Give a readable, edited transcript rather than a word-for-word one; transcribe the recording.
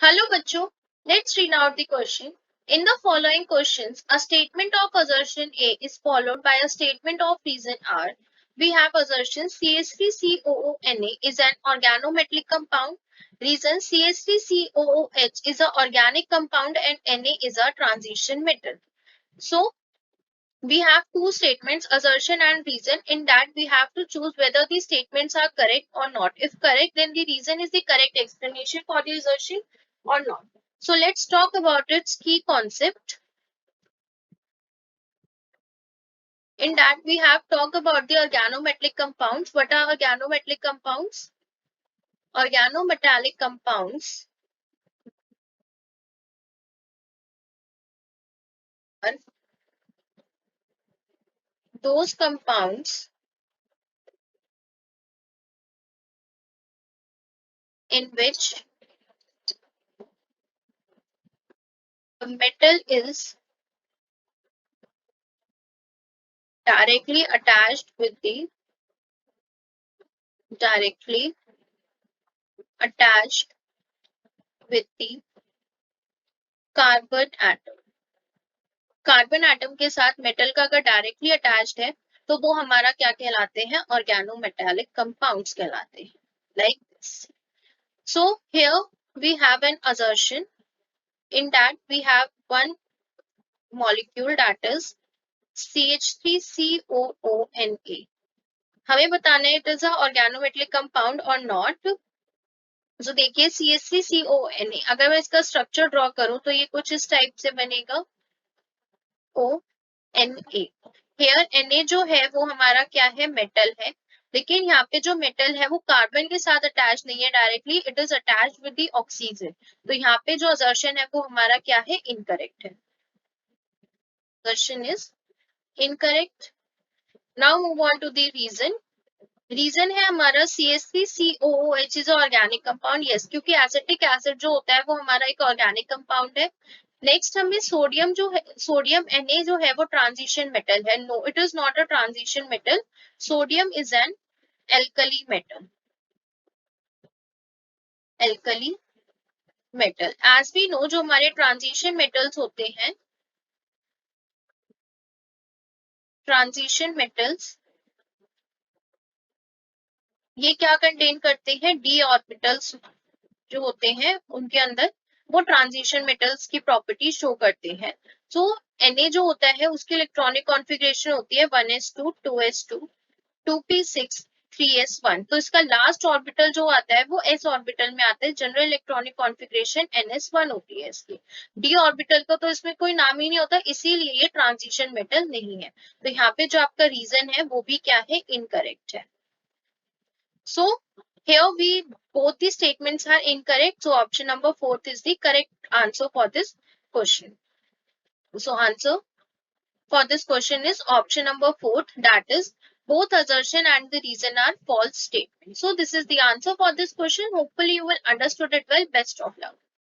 Hello बच्चों, let's read out the question. In the following questions, a statement of assertion A is followed by a statement of reason R. We have assertion CH3COONA is an organometallic compound. Reason CH3COOH is an organic compound and Na is a transition metal. So we have two statements, assertion and reason. In that we have to choose whether the statements are correct or not. If correct, then the reason is the correct explanation for the assertion or not. So let's talk about its key concept. In that we have talked about the organometallic compounds. What are organometallic compounds? Organometallic compounds are those compounds in which the metal is directly attached with the directly attached with the carbon atom. Carbon atom के साथ metal का अगर directly attached है तो वो हमारा क्या कहलाते हैं? ऑर्गेनोमेटालिक कंपाउंड्स कहलाते हैं. Like this. So here we have an assertion. In that we have one molecule that is CH3COONA. हमें बताना है it is a organometallic compound और नॉट. तो देखिए CH3CONA, अगर मैं इसका स्ट्रक्चर ड्रॉ करूं तो ये कुछ इस टाइप से बनेगा. ONA. हेयर Na जो है वो हमारा क्या है? मेटल है. लेकिन यहाँ पे जो मेटल है वो कार्बन के साथ अटैच नहीं है directly, it is attach with the oxygen. तो यहाँ पे जो असर्शन है वो हमारा क्या है? इनकरेक्ट है. Assertion is incorrect. Now move on to the reason. Reason है हमारा CH3COOH is organic compound. Yes, क्योंकि एसिटिक एसिड जो होता है वो हमारा एक ऑर्गेनिक कंपाउंड है. नेक्स्ट हमें सोडियम जो है, सोडियम Na जो है वो ट्रांजिशन मेटल है. No, it is not a transition metal. Sodium is an alkali metal. Alkali metal. As we know, जो हमारे ट्रांजिशन मेटल्स होते हैं, ट्रांजिशन मेटल्स ये क्या कंटेन करते हैं? डी ऑर्बिटल्स जो होते हैं उनके अंदर वो ट्रांजिशन मेटल्स की प्रॉपर्टी शो करते हैं. सो Na जो होता है उसकी इलेक्ट्रॉनिक कॉन्फ़िगरेशन होती है 1s2 2s2 2p6 3s1. तो इसका लास्ट ऑर्बिटल जो आता है वो s ऑर्बिटल में आता है. जनरल इलेक्ट्रॉनिक कॉन्फ़िगरेशन ns1 होती है इसकी. d ऑर्बिटल का तो इसमें कोई नाम ही नहीं होता, इसीलिए ये ट्रांजिशन मेटल नहीं है. तो यहाँ पे जो आपका रीजन है वो भी क्या है? इनकरेक्ट है. So here we both the statements are incorrect. So option number 4 is the correct answer for this question. So answer for this question is option number 4, that is both assertion and the reason are false statements. So this is the answer for this question. Hopefully you will understood it well. Best of luck.